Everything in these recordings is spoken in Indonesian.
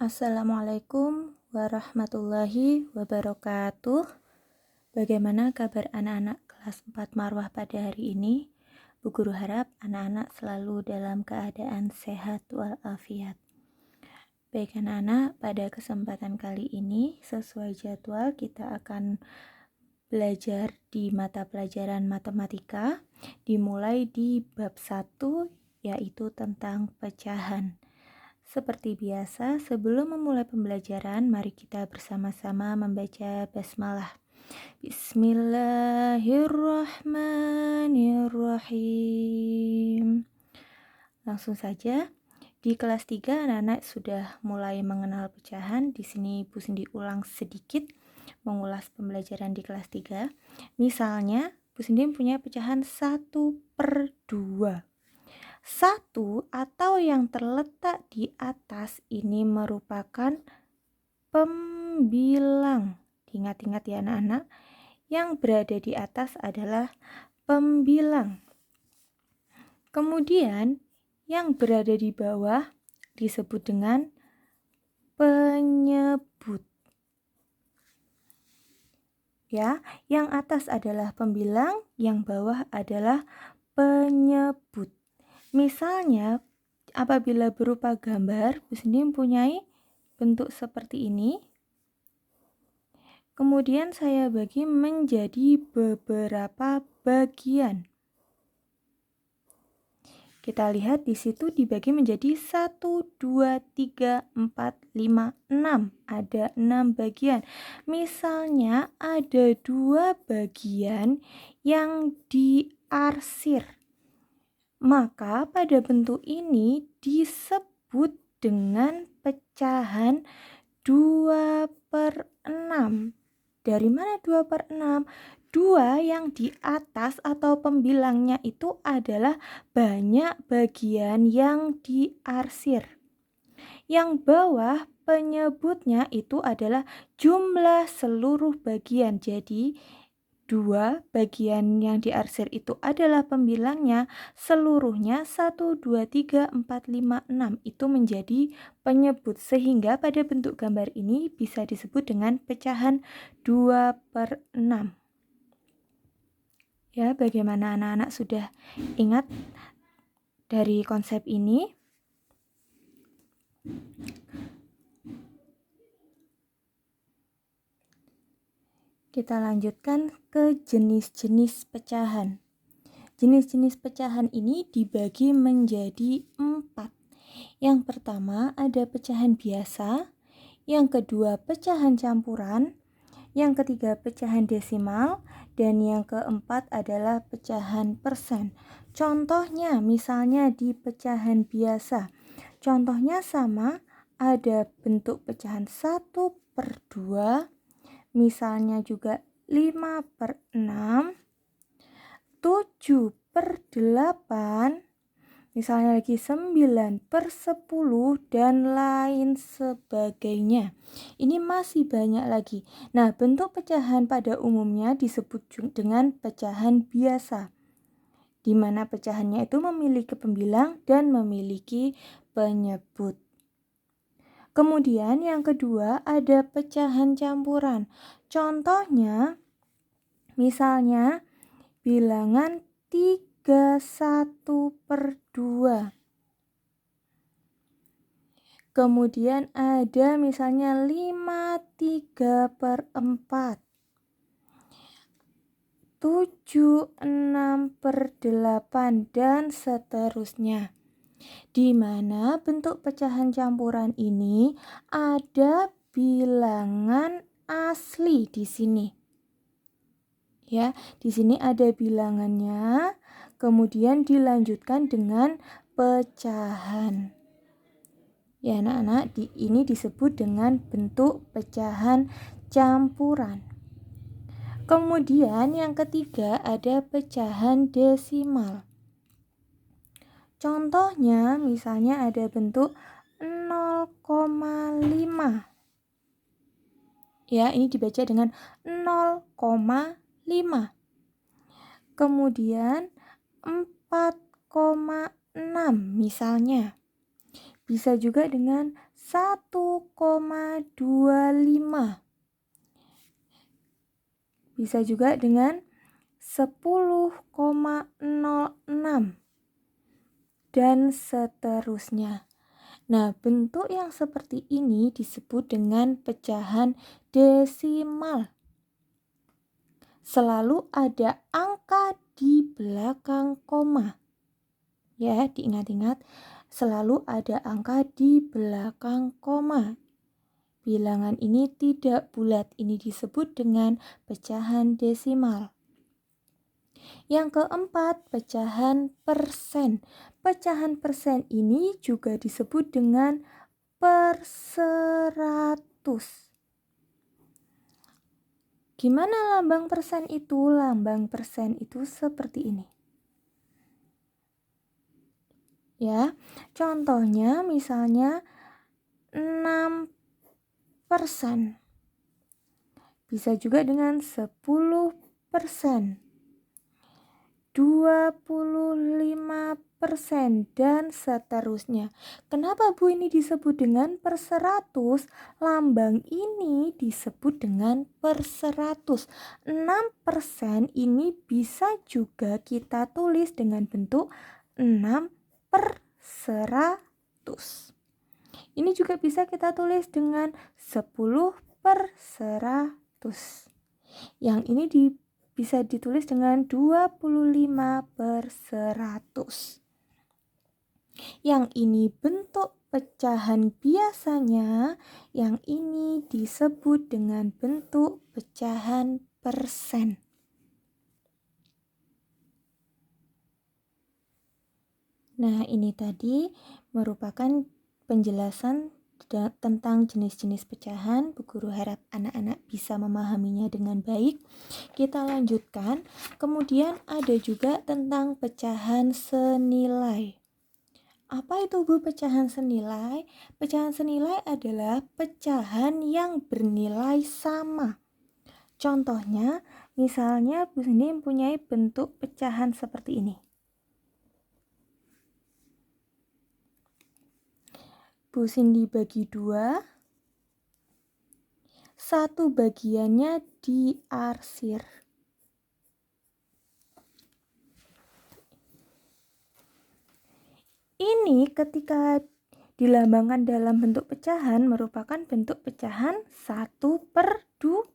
Assalamualaikum warahmatullahi wabarakatuh. Bagaimana kabar anak-anak kelas 4 Marwah pada hari ini? Bu Guru harap anak-anak selalu dalam keadaan sehat walafiat. Baik anak-anak, pada kesempatan kali ini sesuai jadwal kita akan belajar di mata pelajaran matematika, dimulai di bab 1 yaitu tentang pecahan. Seperti biasa, sebelum memulai pembelajaran, mari kita bersama-sama membaca basmalah. Bismillahirrahmanirrahim. Langsung saja, di kelas 3 anak-anak sudah mulai mengenal pecahan. Di sini Bu Cindy ulang sedikit mengulas pembelajaran di kelas 3. Misalnya, Bu Cindy punya pecahan 1/2. 1 atau yang terletak di atas ini merupakan pembilang. Ingat-ingat ya anak-anak, yang berada di atas adalah pembilang. Kemudian yang berada di bawah disebut dengan penyebut. Ya, yang atas adalah pembilang, yang bawah adalah penyebut. Misalnya, apabila berupa gambar, Bu Cindy mempunyai bentuk seperti ini. Kemudian saya bagi menjadi beberapa bagian. Kita lihat di situ dibagi menjadi 1, 2, 3, 4, 5, 6. Ada 6 bagian. Misalnya ada 2 bagian yang diarsir. Maka pada bentuk ini disebut dengan pecahan 2/6. Dari mana 2/6? 2 yang di atas atau pembilangnya itu adalah banyak bagian yang diarsir. Yang bawah penyebutnya itu adalah jumlah seluruh bagian. Jadi 2 bagian yang diarsir itu adalah pembilangnya, seluruhnya 1, 2, 3, 4, 5, 6 itu menjadi penyebut, sehingga pada bentuk gambar ini bisa disebut dengan pecahan 2/6. Ya, bagaimana anak-anak sudah ingat dari konsep ini? Kita lanjutkan ke jenis-jenis pecahan. Jenis-jenis pecahan ini dibagi menjadi 4. Yang pertama ada pecahan biasa, yang kedua pecahan campuran, yang ketiga pecahan desimal, dan yang keempat /adalah pecahan persen. Contohnya misalnya di pecahan biasa. Contohnya sama, ada bentuk pecahan 1/2, misalnya juga 5/6, 7/8, misalnya lagi 9/10, dan lain sebagainya. Ini masih banyak lagi. Nah, bentuk pecahan pada umumnya disebut dengan pecahan biasa, di mana pecahannya itu memiliki pembilang dan memiliki penyebut. Kemudian yang kedua ada pecahan campuran. Contohnya, misalnya bilangan 31/2. Kemudian ada misalnya 53/4. 7/6/8 dan seterusnya. Di mana bentuk pecahan campuran ini ada bilangan asli di sini. Ya, di sini ada bilangannya, kemudian dilanjutkan dengan pecahan. Ya, anak-anak, ini disebut dengan bentuk pecahan campuran. Kemudian yang ketiga ada pecahan desimal. Contohnya misalnya ada bentuk 0,5. Ya, ini dibaca dengan 0,5. Kemudian 4,6 misalnya. Bisa juga dengan 1,25. Bisa juga dengan 10,06 dan seterusnya. Nah, bentuk yang seperti ini disebut dengan pecahan desimal. Selalu ada angka di belakang koma. Ya, diingat-ingat, selalu ada angka di belakang koma. Bilangan ini tidak bulat, ini disebut dengan pecahan desimal. Yang keempat, pecahan persen. Pecahan persen ini juga disebut dengan per 100. Gimana lambang persen itu? Lambang persen itu seperti ini. Ya, contohnya misalnya 6%. Bisa juga dengan 10%. 25% dan seterusnya. Kenapa Bu ini disebut dengan per 100? Lambang ini disebut dengan per 100. 6% ini bisa juga kita tulis dengan bentuk 6 per 100. Ini juga bisa kita tulis dengan 10 per 100. Yang ini bisa ditulis dengan 25 per 100. Yang ini bentuk pecahan biasanya, yang ini disebut dengan bentuk pecahan persen. Nah, ini tadi merupakan penjelasan tentang jenis-jenis pecahan. Bu Guru harap anak-anak bisa memahaminya dengan baik. Kita lanjutkan. Kemudian ada juga tentang pecahan senilai. Apa itu Bu pecahan senilai? Pecahan senilai adalah pecahan yang bernilai sama. Contohnya, misalnya Bu Cindy mempunyai bentuk pecahan seperti ini. Bu Cindy bagi 2, satu bagiannya diarsir. Ini ketika dilambangkan dalam bentuk pecahan merupakan bentuk pecahan 1/2.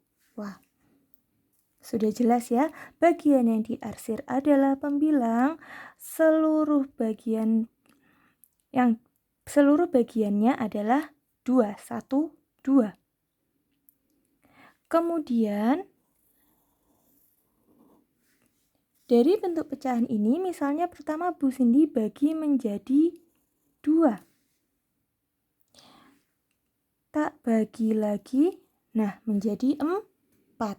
Sudah jelas ya, bagian yang diarsir adalah pembilang, seluruh bagiannya adalah 2, 1, 2. Kemudian dari bentuk pecahan ini, misalnya pertama Bu Cindy bagi menjadi 2. Tak bagi lagi, nah menjadi 4.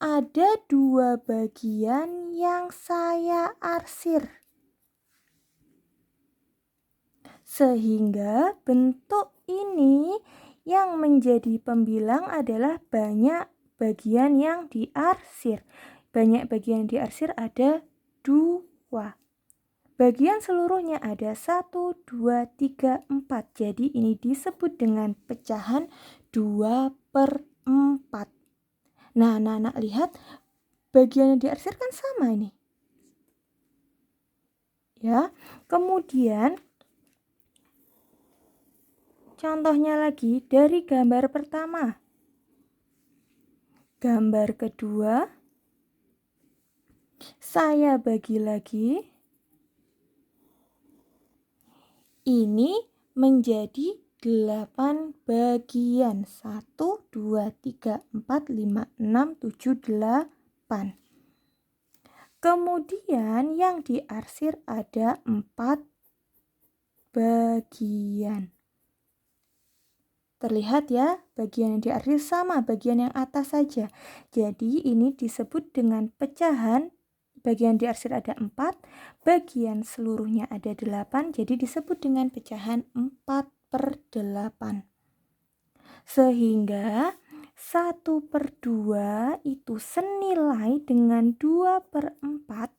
Ada 2 bagian yang saya arsir. Sehingga bentuk ini yang menjadi pembilang adalah banyak bagian yang diarsir. Banyak bagian yang diarsir ada 2. Bagian seluruhnya ada 1, 2, 3, 4. Jadi ini disebut dengan pecahan 2/4. Nah, anak-anak lihat bagian yang diarsir kan sama ini. Ya, kemudian contohnya lagi dari gambar pertama. Gambar kedua, saya bagi lagi. Ini menjadi 8 bagian. 1, 2, 3, 4, 5, 6, 7, 8. Kemudian yang diarsir ada 4 bagian. Terlihat ya, bagian yang diarsir sama, bagian yang atas saja. Jadi ini disebut dengan pecahan. Bagian diarsir ada 4, bagian seluruhnya ada 8, jadi disebut dengan pecahan 4/8. Sehingga 1/2 itu senilai dengan 2/4,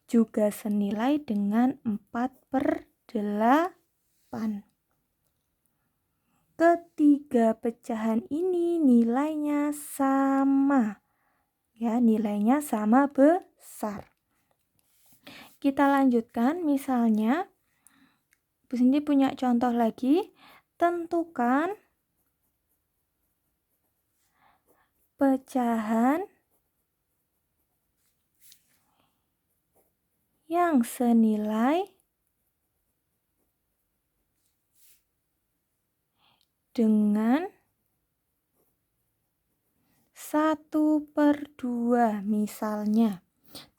juga senilai dengan 4/8. tiga pecahan ini nilainya sama. Ya, nilainya sama besar. Kita lanjutkan, misalnya Bu Cindy punya contoh lagi. Tentukan pecahan yang senilai dengan 1/2 misalnya.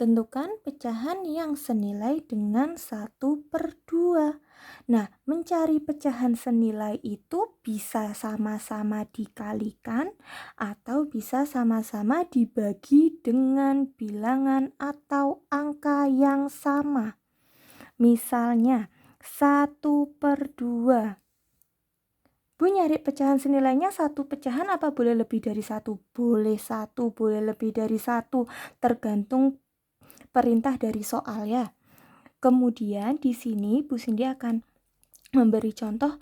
Tentukan pecahan yang senilai dengan 1/2. Nah, mencari pecahan senilai itu bisa sama-sama dikalikan atau bisa sama-sama dibagi dengan bilangan atau angka yang sama. Misalnya 1/2. Bu nyari pecahan senilainya satu pecahan apa boleh lebih dari satu? Boleh satu, boleh lebih dari satu, tergantung perintah dari soal ya. Kemudian di sini Bu Cindy akan memberi contoh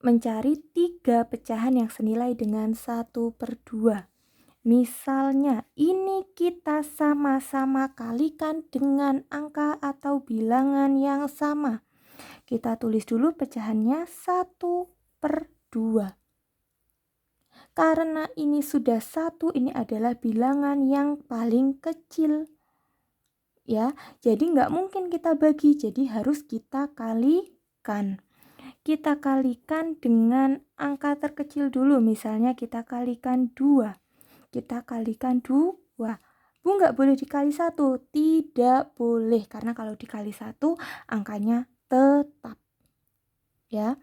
mencari 3 pecahan yang senilai dengan 1/2. Misalnya ini kita sama-sama kalikan dengan angka atau bilangan yang sama. Kita tulis dulu pecahannya 1/2. Karena ini sudah 1, ini adalah bilangan yang paling kecil. Ya, jadi nggak mungkin kita bagi, jadi harus kita kalikan. Kita kalikan dengan angka terkecil dulu, misalnya kita kalikan 2. Kita kalikan 2. Bu nggak boleh dikali 1, tidak boleh, karena kalau dikali 1 angkanya tetap. Ya.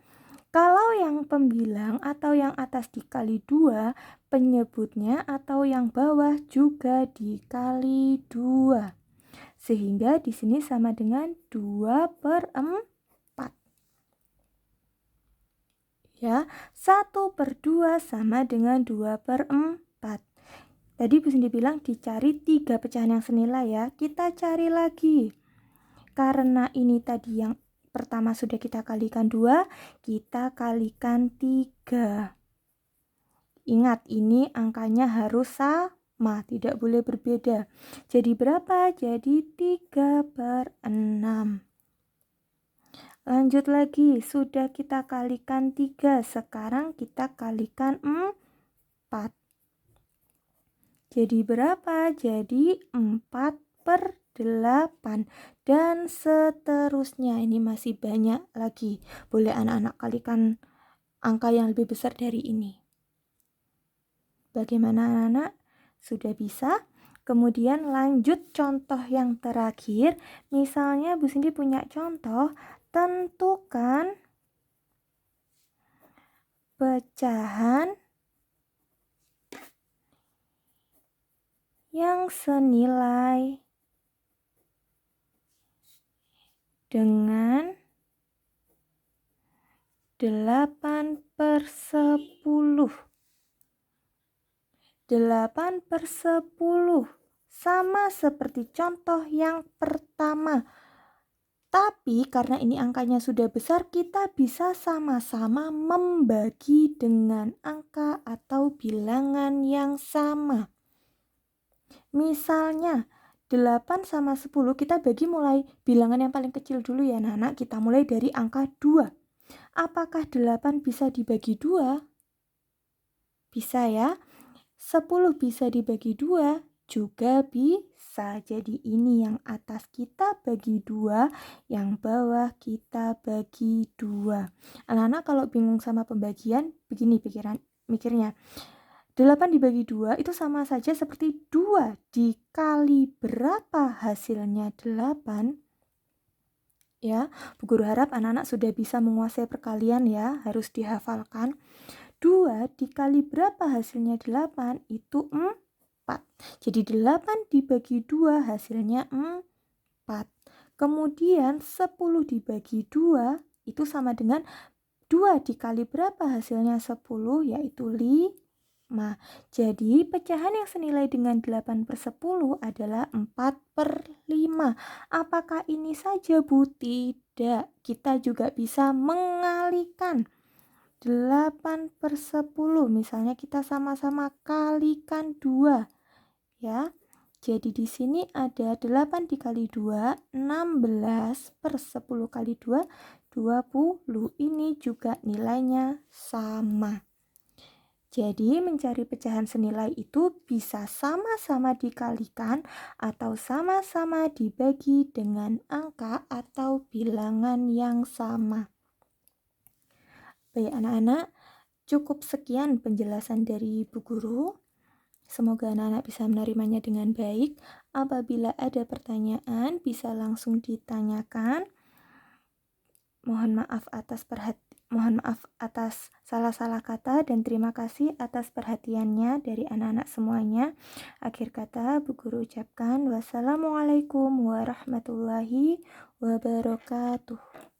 Kalau yang pembilang atau yang atas dikali 2, penyebutnya atau yang bawah juga dikali 2. Sehingga di sini sama dengan 2/4. Ya, 1/2 sama dengan 2/4. Tadi Bu Cindy bilang dicari 3 pecahan yang senilai ya. Kita cari lagi. Karena ini tadi yang pertama sudah kita kalikan 2, kita kalikan 3. Ingat, ini angkanya harus sama, tidak boleh berbeda. Jadi berapa? Jadi 3/6. Lanjut lagi, sudah kita kalikan 3, sekarang kita kalikan 4. Jadi berapa? Jadi 4/8 dan seterusnya. Ini masih banyak lagi. Boleh anak-anak kalikan angka yang lebih besar dari ini. Bagaimana anak-anak? Sudah bisa? Kemudian lanjut contoh yang terakhir. Misalnya Bu Cindy punya contoh, tentukan pecahan yang senilai dengan 8/10. 8/10 sama seperti contoh yang pertama. Tapi karena ini angkanya sudah besar, kita bisa sama-sama membagi dengan angka atau bilangan yang sama. Misalnya 8 sama 10 kita bagi mulai bilangan yang paling kecil dulu ya anak-anak. Kita mulai dari angka 2. Apakah 8 bisa dibagi 2? Bisa ya. 10 bisa dibagi 2 juga bisa. Jadi ini yang atas kita bagi 2, yang bawah kita bagi 2. Anak-anak kalau bingung sama pembagian, begini mikirnya. 8 dibagi 2 itu sama saja seperti 2 dikali berapa hasilnya 8. Ya, Bu Guru harap anak-anak sudah bisa menguasai perkalian ya, harus dihafalkan. 2 dikali berapa hasilnya 8 itu 4. Jadi 8 dibagi 2 hasilnya 4. Kemudian 10 dibagi 2 itu sama dengan 2 dikali berapa hasilnya 10 yaitu 5. Jadi pecahan yang senilai dengan 8/10 adalah 4/5. Apakah ini saja Bu? Tidak. Kita juga bisa mengalihkan. 8/10. Misalnya kita sama-sama kalikan 2 ya. Jadi di sini ada 8 dikali 2, 16/10 kali 2, 20. Ini juga nilainya sama. Jadi mencari pecahan senilai itu bisa sama-sama dikalikan atau sama-sama dibagi dengan angka atau bilangan yang sama. Baik anak-anak, cukup sekian penjelasan dari Bu Guru. Semoga anak-anak bisa menerimanya dengan baik. Apabila ada pertanyaan, bisa langsung ditanyakan. Mohon maaf atas salah-salah kata dan terima kasih atas perhatiannya dari anak-anak semuanya. Akhir kata, Bu Guru ucapkan wassalamualaikum warahmatullahi wabarakatuh.